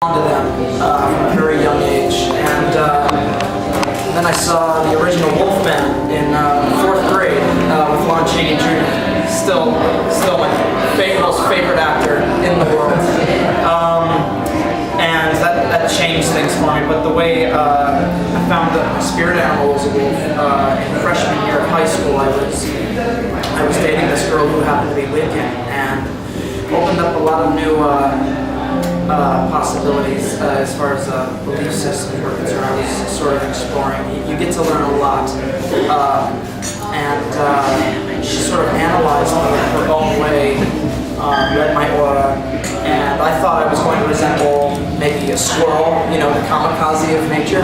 to them from a very young age, and then I saw the original Wolfman in 4th grade with Lon Chaney Jr. Still my most favorite actor in the world, and that changed things for me. But the way I found that my spirit animal was a wolf in freshman year of high school, I was dating this girl who happened to be Wiccan, and opened up a lot of new possibilities as far as belief systems were concerned. I was sort of exploring. You get to learn a lot, and she sort of analyzed me in her own way, read my aura, and I thought I was going to resemble maybe a squirrel, you know, the kamikaze of nature,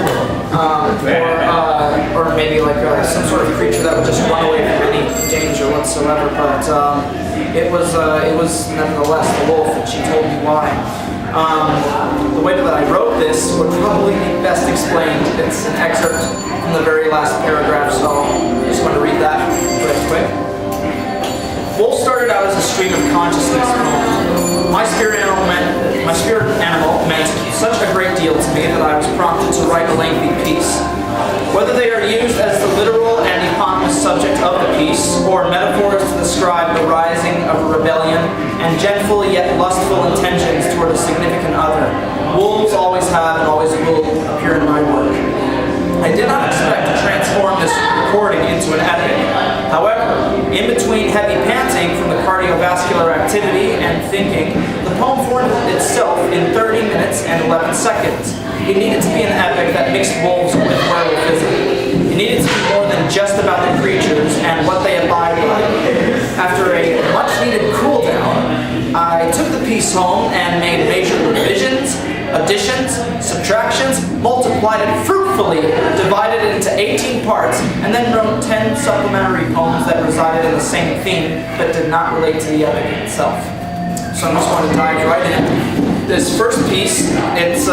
or maybe like some sort of creature that would just run away from any danger whatsoever. But it was nevertheless the wolf, and she told me why. The way that I wrote this would probably be best explained. It's an excerpt from the very last paragraph, so I'm just going to read that real quick. Wolf started out as a stream of consciousness poem. My spirit animal meant such a great deal to me that I was prompted to write a lengthy piece. Whether they are used as the literal and eponymous subject of the piece, or metaphors to describe the rising of a rebellion and gentle yet lustful intentions toward a significant other, wolves always have and always will appear in my work. I did not expect to transform this recording into an epic. However, in between heavy panting from the cardiovascular activity and thinking, the poem formed itself in 30 minutes and 11 seconds. It needed to be an epic that mixed wolves with werewolfism. It needed to be more than just about the creatures and what they abide by. After a much-needed cool-down, I took the piece home and made major revisions, additions, subtractions, multiplied it fruitfully, divided it into 18 parts, and then wrote 10 supplementary poems that resided in the same theme but did not relate to the epic itself. So I'm just going to dive right in. This first piece, it's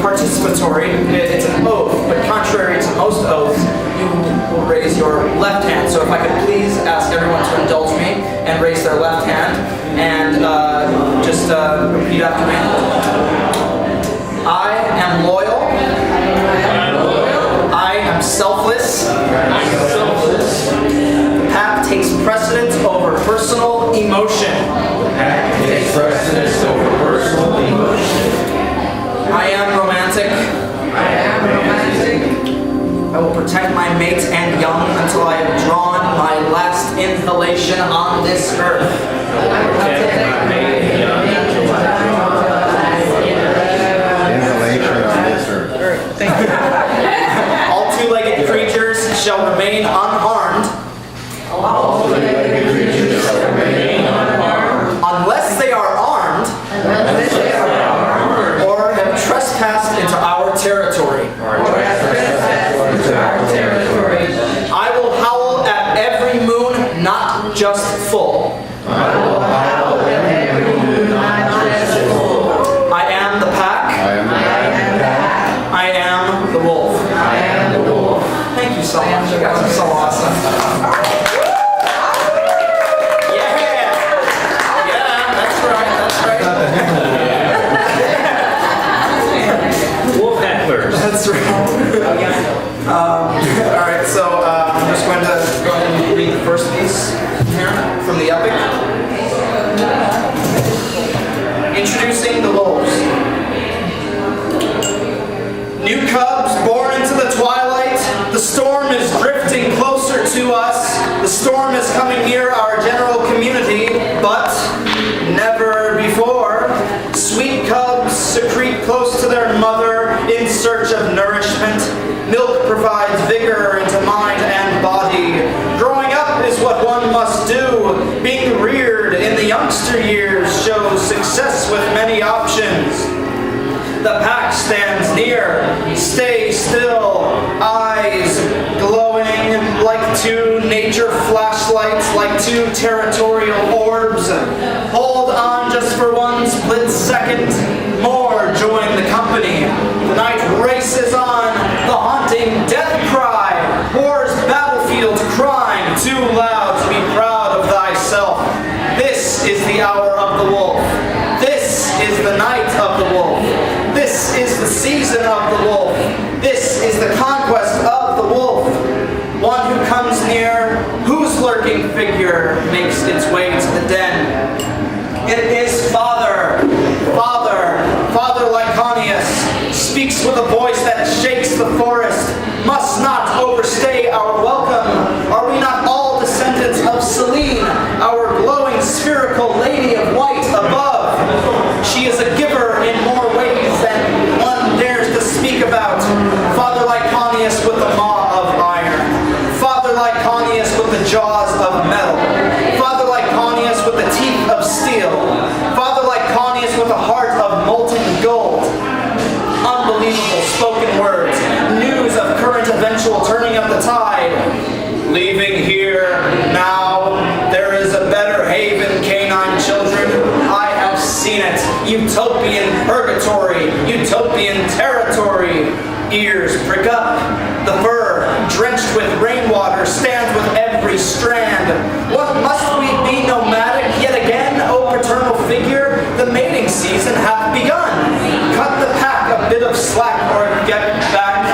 participatory. It's an oath, but contrary to most oaths, you will raise your left hand. So if I could please ask everyone to indulge me and raise their left hand, and just repeat after me. I am loyal. I am selfless. The pack takes precedence over personal emotion. I am romantic. I will protect my mate and young until I have drawn my last inhalation on this earth. All two-legged creatures shall remain unharmed. Unless they are armed. Or have trespassed into our territory. I will howl at every moon, not just full. I am the pack. I am the wolf. Thank you so much. You guys are so awesome. That's right. Alright, so I'm just going to go ahead and read the first piece here from the epic. Introducing the wolves. New cubs born into the twilight. The storm is drifting closer to us. The storm is coming near our general community, but never before. Sweet cubs secrete close to their mother in search of nourishment. Milk provides vigor into mind and body. Growing up is what one must do. Being reared in the youngster years shows success with many options. The pack stands near. Stay still. Eyes glowing like two nature flashlights, like two territorial orbs. Hold on just for one split second. More join the company. The night races on. The haunting death cry. War's battlefield crying too loud to be proud of thyself. This is the hour of the wolf. This is the night of the wolf. season of the wolf. This is the conquest of the wolf. One who comes near, whose lurking figure makes its way to the den. It is Father, Father Lyconius, speaks with a voice that shakes the forest, must not overstay our welcome. Are we not all descendants of Selene, our glowing spherical lady of white above? She is a giver in more ways than one dares to speak about. Father Lyconius with the maw of iron. Father Lyconius with the jaws of metal. Father Lyconius with the teeth of steel. Father Lyconius with a heart of molten gold. Unbelievable spoken words. News of current eventual turning of the tide. Leaving here now, there is a better haven, canine children. I have seen it. Utopian purgatory, utopian territory. Ears prick up. The fur, drenched with rainwater, stands with every strand. What must we be nomadic yet again, O paternal figure? The mating season hath begun. Cut the pack a bit of slack or get back.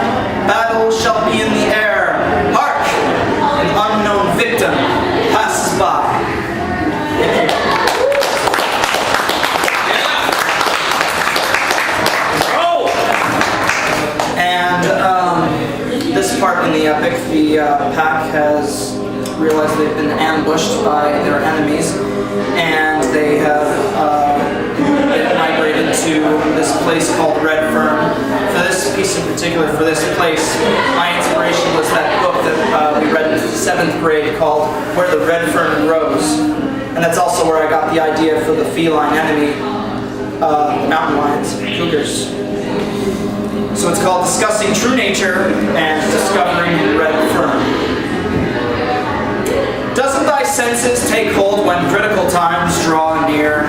Battle shall be in the air. Hark! An unknown victim passes by. This part in the epic, the pack has realized they've been ambushed by their enemies, and they have migrated to this place called Redburn. For this piece in particular, for this place, my inspiration was that book that we read in 7th grade called Where the Red Fern Grows. And that's also where I got the idea for the feline enemy, mountain lions, cougars. So it's called Discussing True Nature and Discovering Red Fern. Doesn't thy senses take hold when critical times draw near?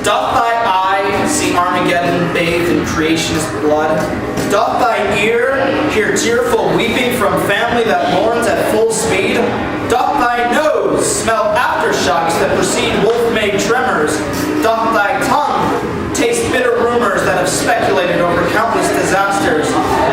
Doth thy eye see Armageddon bathed in creation's blood? Doth thy ear hear tearful weeping from family that mourns at full speed? Doth thy nose smell aftershocks that precede wolf-made tremors? Doth thy tongue taste bitter rumors that have speculated over countless disasters?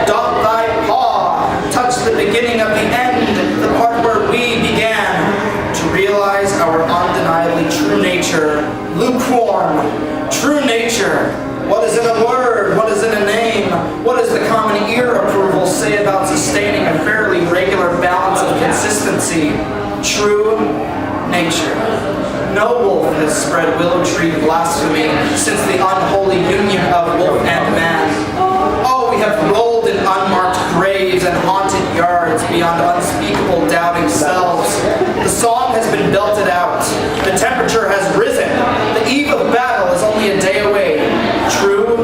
Doth thy paw touch the beginning of the end, the part where we began, to realize our undeniably true nature? Lukewarm, true nature. What is in a word? What is in a name? What does the common ear approval say about sustaining a fairly regular balance of consistency? True nature. No wolf has spread willow tree blasphemy since the unholy union of wolf and man. Oh, we have rolled in unmarked graves and haunted yards beyond unspeakable doubting selves. The song has been belted out. The temperature has risen. The eve of battle is only a day away. True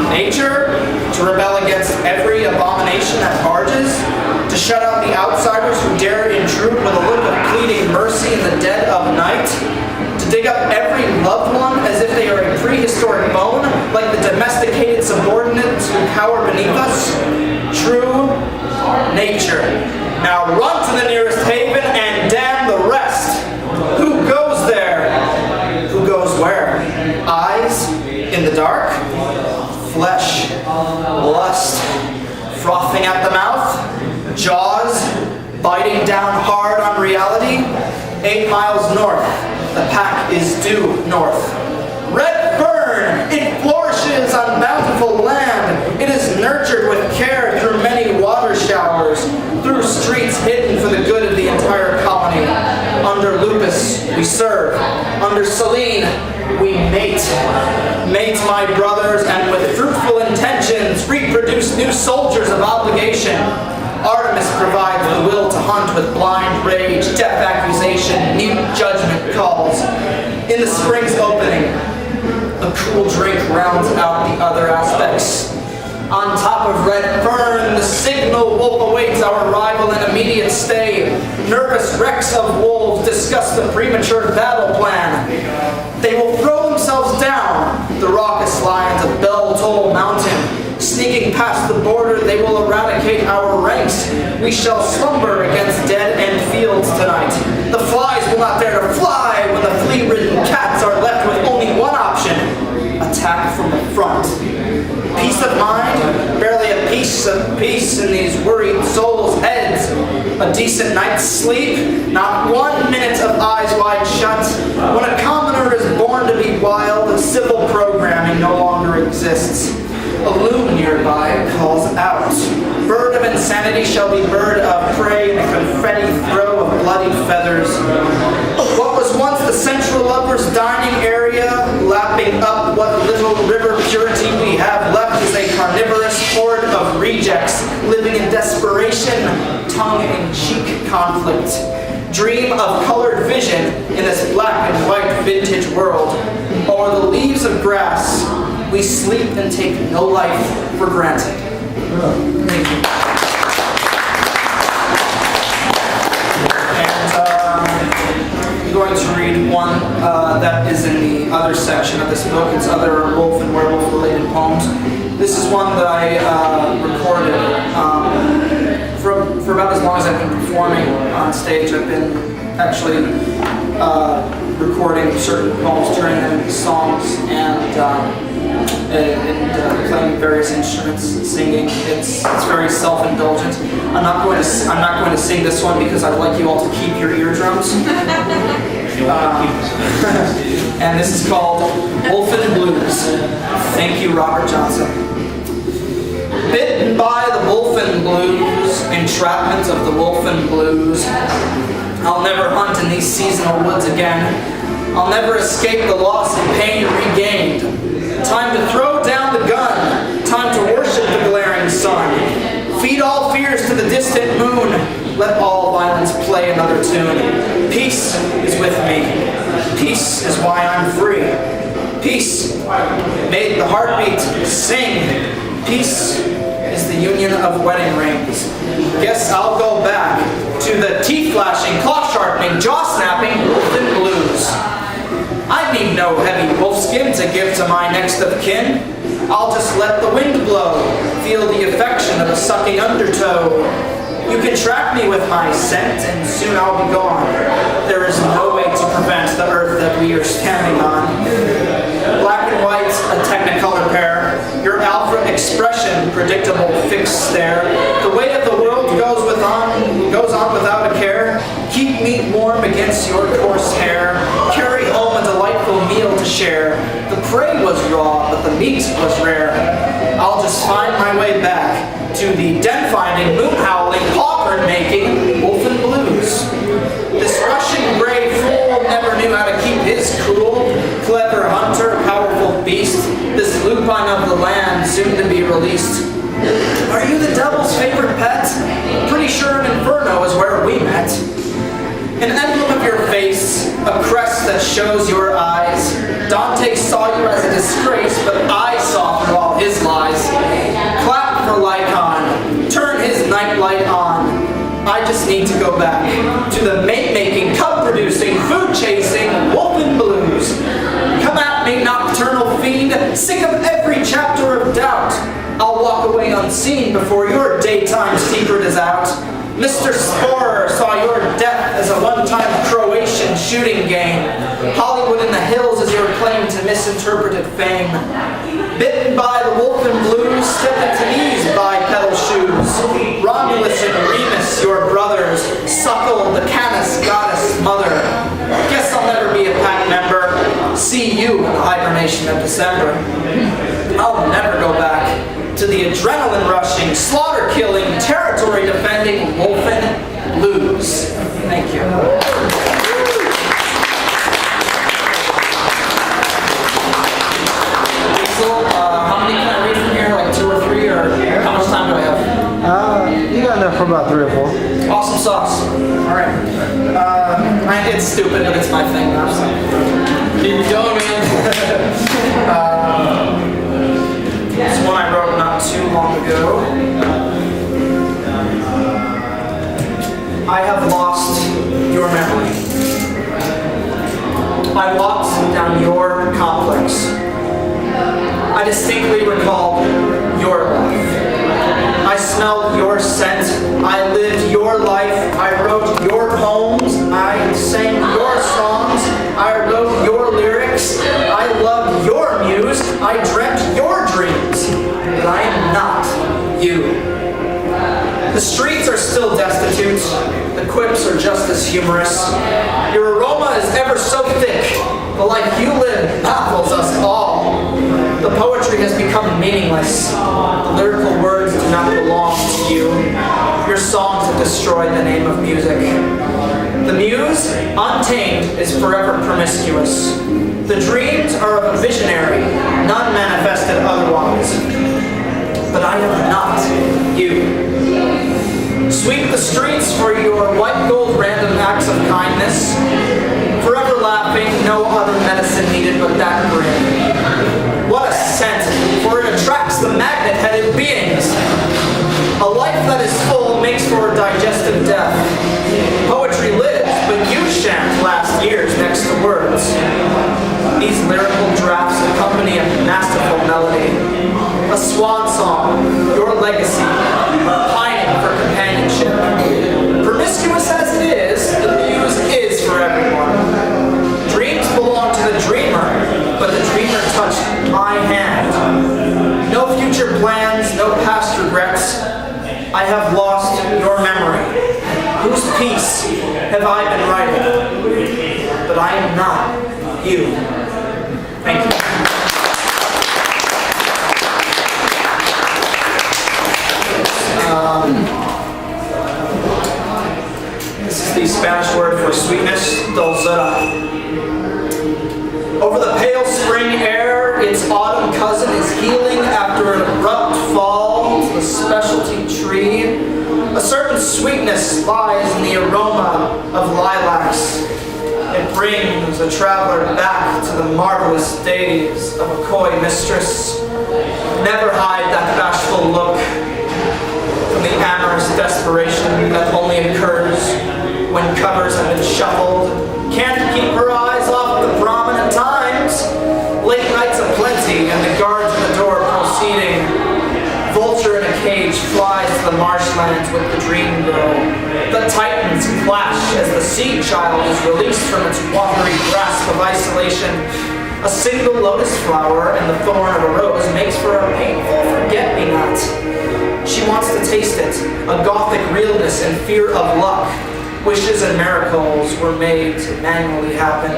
nature? To rebel against every abomination that barges? To shut out the outsiders who dare intrude with a look of pleading mercy in the dead of night? To dig up every loved one as if they are a prehistoric bone, like the domesticated subordinates who cower beneath us? True nature. Now run to the nearest haven and damn the rest. Who goes there? Who goes where? Eyes in the dark? Flesh, lust, frothing at the mouth? Jaws biting down hard on reality? 8 miles north, the pack is due north. Redburn! It flourishes on bountiful land. It is nurtured with care through many water showers, through streets hidden for the good of the entire colony. Under Lupus, we serve. Under Selene, we mate. Mate, my brothers, and with fruitful intentions, reproduce new soldiers of obligation. Artemis provides the will to hunt with blind rage, death accusation, mute judgment calls. In the spring's opening, a cool drink rounds out the other aspects. On top of Redburn, the signal wolf awaits our arrival and immediate stay. Nervous wrecks of wolves discuss the premature battle plan. They will throw themselves down the raucous lions of Bell Toll Mountain. Sneaking past the border, they will eradicate our ranks. We shall slumber against dead end fields tonight. The flies will not dare to fly when the flea-ridden cats are left with only one option: attack from the front. Peace of mind, weeks of peace in these worried souls' heads. A decent night's sleep, not 1 minute of eyes wide shut. When a commoner is born to be wild, civil programming no longer exists. A loon nearby calls out. Bird of insanity shall be bird of prey in a confetti throw of bloody feathers. What was once the central lovers' dining area, lapping up what little river purity we have left, is a carnivorous horde of rejects living in desperation, tongue-in-cheek conflict. Dream of colored vision in this black and white vintage world. O'er the leaves of grass, we sleep and take no life for granted. Thank you. And I'm going to read one that is in the other section of this book. It's other wolf and werewolf related poems. This is one that I recorded for about as long as I've been performing on stage. I've been actually recording certain poems, turning them into songs, and playing various instruments, singing. It's very self-indulgent. I'm not going to sing this one because I'd like you all to keep your eardrums. And this is called Wolfman Blues. Thank you, Robert Johnson. Bitten by the Wolfman Blues, entrapment of the Wolfman Blues. I'll never hunt in these seasonal woods again. I'll never escape the loss and pain regained. Time to throw down the gun. Time to worship the glaring sun. Feed all fears to the distant moon. Let all violence play another tune. Peace is with me. Peace is why I'm free. Peace made the heartbeat sing. Peace is the union of wedding rings. Guess I'll go back to the teeth-flashing, claw-sharpening, jaw-snapping Wolfman Blues. I need no heavy wolfskin to give to my next of kin. I'll just let the wind blow, feel the affection of a sucking undertow. You can track me with my scent, and soon I'll be gone. There is no way to prevent the earth that we are standing on. Black and white, a technicolor pair. Your alpha expression, predictable fixed stare. The weight of the world goes on without a care. Keep meat warm against your coarse hair. Carry home a delightful meal to share. The prey was raw, but the meat was rare. I'll just find my way back to the den-finding, moon-howling, hawthorn-making Wolfman Blues. This Russian gray fool never knew how to keep his cool. Clever hunter, powerful beast, this lupine of the land, soon to be released. Are you the devil's favorite pet? Pretty sure an inferno is where we met. An emblem of your face, a crest that shows your eyes. Dante saw you as a disgrace, but I saw through all his lies. Clap for Lycon, turn his nightlight on. I just need to go back to the mate-making, cub-producing, food-chasing Wolfman Blues. Come at me, nocturnal fiend, sick of every chapter of doubt. I'll walk away unseen before your daytime secret is out. Mr. Sporer saw your death as a one-time Croatian shooting game. Hollywood in the hills is your claim to misinterpreted fame. Bitten by the Wolfman Blues, step into these bipedal shoes. Romulus and Remus, your brothers, suckle the Canis goddess mother. Guess I'll never be a pack member. See you in the hibernation of December. I'll never go back to the adrenaline-rushing, slaughter-killing, territory-defending Wolfman Blues. Thank you. Weasel, how many can I read from here? Like 2 or 3, or how much time do I have? You got enough for about 3 or 4. Awesome sauce. All right. It's stupid, but it's my thing now. So. Keep it going, man. It's one I wrote not too long ago. I have lost your memory. I walked down your complex. I distinctly recall your life. I smelled your scent. I lived your life. I wrote your poems. I sang your songs. I wrote your lyrics. I loved your muse. I dreamt your dreams. But I am not you. The streets are still destitute. The quips are just as humorous. Your aroma is ever so thick. The life you live baffles us all. The poetry has become meaningless. The lyrical words do not belong to you. Your songs have destroyed the name of music. The muse, untamed, is forever promiscuous. The dreams are of a visionary, none manifested otherwise. But I am not you. Sweep the streets for your white gold random acts of kindness. Forever laughing, no other medicine needed but that grin. What a scent, for it attracts the magnet-headed beings. A life that is full makes for digestive death. Poetry lives, but you shan't last years next to words. These lyrical drafts accompany a masterful melody. A swan song, your legacy, pining for companionship. Promiscuous as it is, the muse is for everyone. Dreams belong to the dreamer, but the dreamer touched my hand. No future plans, no past regrets. I have lost your memory. Whose peace have I been writing? But I am not you. Thank you. This is the Spanish word for sweetness, dulzura. Over the pale spring air, its autumn cousin is healing after an abrupt fall to the specialty tree. A certain sweetness lies in the aroma of lilacs. It brings a traveler back to the marvelous days of a coy mistress. Never hide that bashful look from the amorous desperation that only occurs when covers have been shuffled. Can't keep her eyes off the prominent times. Late nights aplenty and the guards at the door proceeding. Vulture in a cage flies to the marshlands with the dream girl. The titans clash as the sea child is released from its watery grasp of isolation. A single lotus flower and the thorn of a rose makes for a painful forget-me-not. She wants to taste it, a gothic realness and fear of luck. Wishes and miracles were made to manually happen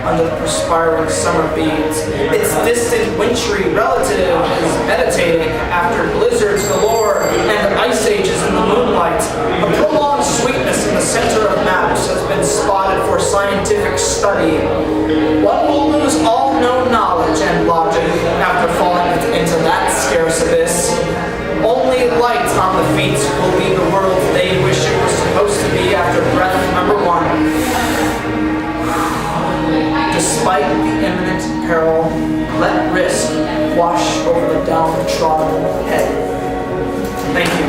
under the perspiring summer beams. Its distant wintry relative is meditating after blizzards galore and ice ages in the moonlight. A prolonged sweetness in the center of maps has been spotted for scientific study. One will lose all known knowledge and logic after falling into that scarce abyss. Only light on the feet will be the world they wish it was supposed to be after breath number one. Despite the imminent peril, let risk wash over the downtrodden head. Thank you.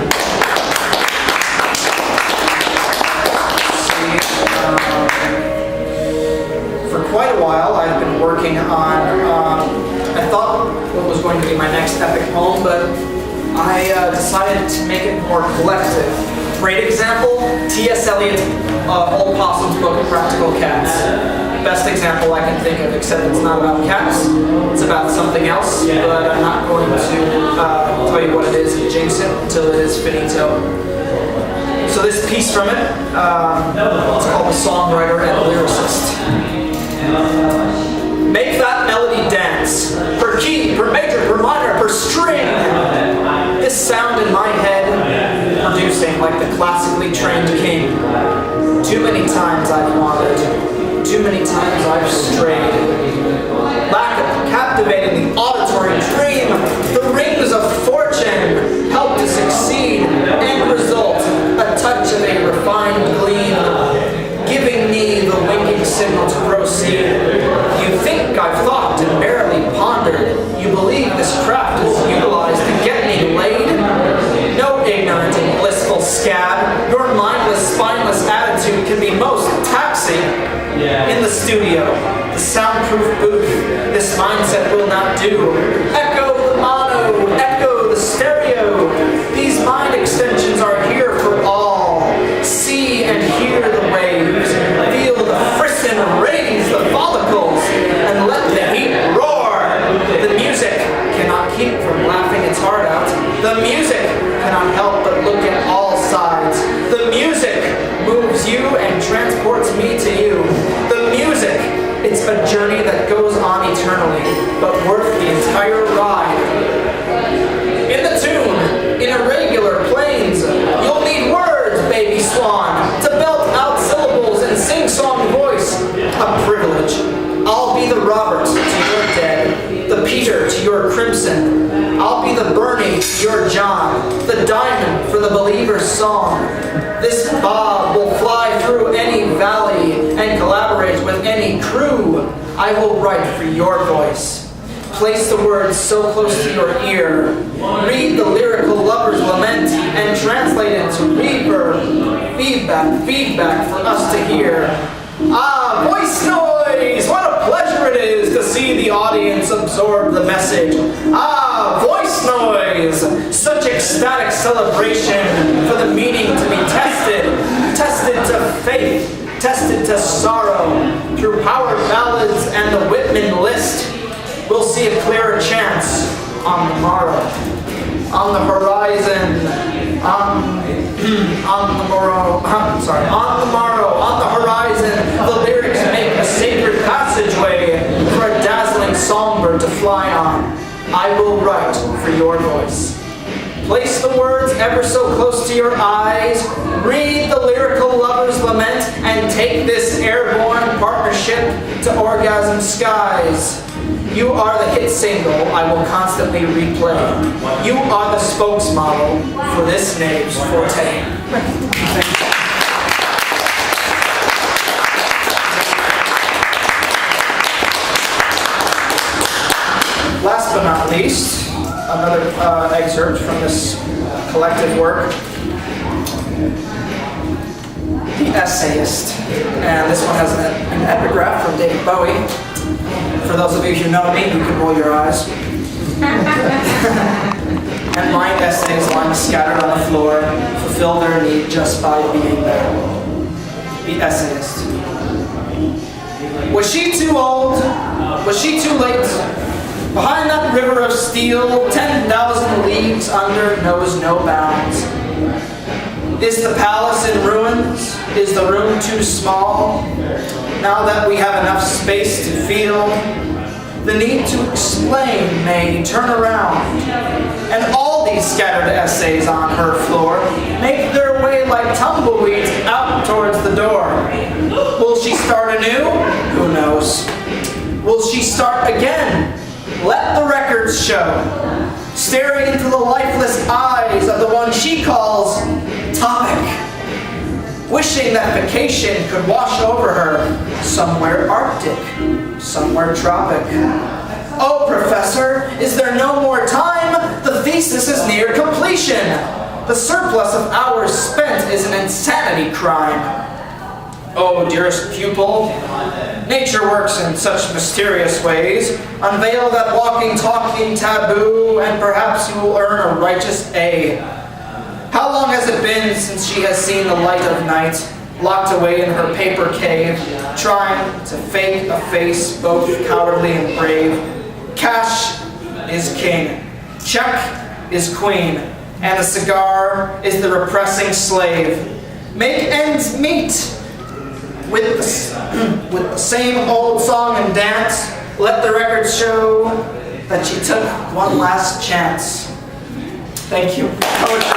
For quite a while, I've been working on, I thought what was going to be my next epic poem, but I decided to make it more collective. Great example, T.S. Eliot, Old Possum's book, Practical Cats. Best example I can think of, except it's not about cats. It's about something else, but I'm not going to tell you what it is and jinx it until it is finito. So this piece from it, it's called The Songwriter and the Lyricist. Make that melody dance, per key, per major, per minor, per string. This sound in my head, producing like the classically trained king. Too many times I've wandered, too many times I've strayed. Lack of captivating the auditory dream, the rings of fortune help to succeed. End result, a touch of a refined gleam, giving me the winking signal to proceed. You think I've thought and barely pondered. You believe this craft is utilized to get me laid? No ignorant and blissful scab. Your mindless, spineless attitude can be most taxing. In the studio, the soundproof booth, this mindset will not do. Echo the mono, echo the stereo. These mind extensions are here for all. See and hear the waves. Feel the frisson raise the follicles and let the heat roar. The music cannot keep from laughing its heart out. The music cannot help but look at all sides. a journey that goes on eternally, but worth the entire ride. In the tune, in irregular planes, you'll need words, baby swan, to belt out syllables in sing-song voice. A privilege. I'll be the Robert to your dead, the Peter to your crimson. I'll be the Bernie to your John, the diamond for the believer's song. This Bob will fly through any valley and collaborate with any crew. I will write for your voice. Place the words so close to your ear. Read the lyrical lover's lament and translate it to reverb, feedback for us to hear. Ah, voice noise! What a pleasure it is to see the audience absorb the message. Ah, voice noise! Such ecstatic celebration for the meaning to be tested to faith, tested to sorrow. Through power ballads and the Whitman list, we'll see a clearer chance on the morrow. On the horizon, on the horizon, the lyrics make a sacred passageway for a dazzling songbird to fly on. I will write for your voice. Place the words ever so close to your eyes. Read the lyrical lover's lament and take this airborne partnership to orgasm skies. You are the hit single I will constantly replay. You are the spokesmodel for this knave's forte. Last but not least, another excerpt from this collective work. The Essayist. And this one has an epigraph from David Bowie. For those of you who know me, you can roll your eyes. And my essays lying scattered on the floor fulfill their need just by being there. The Essayist. Was she too old? Was she too late? Behind that river of steel, 10,000 leagues under knows no bounds. Is the palace in ruins? Is the room too small? Now that we have enough space to feel, the need to explain may turn around, and all these scattered essays on her floor make their way like tumbleweeds out towards the door. Will she start anew? Who knows? Will she start again? Let the records show, staring into the lifeless eyes of the one she calls Topic. Wishing that vacation could wash over her somewhere Arctic, somewhere tropic. Oh, Professor, is there no more time? The thesis is near completion. The surplus of hours spent is an insanity crime. Oh, dearest pupil, nature works in such mysterious ways. Unveil that walking, talking taboo, and perhaps you will earn a righteous A. How long has it been since she has seen the light of night, locked away in her paper cave, trying to fake a face both cowardly and brave? Cash is king, check is queen, and a cigar is the repressing slave. Make ends meet with the same old song and dance. Let the records show that she took one last chance. Thank you. Poetry.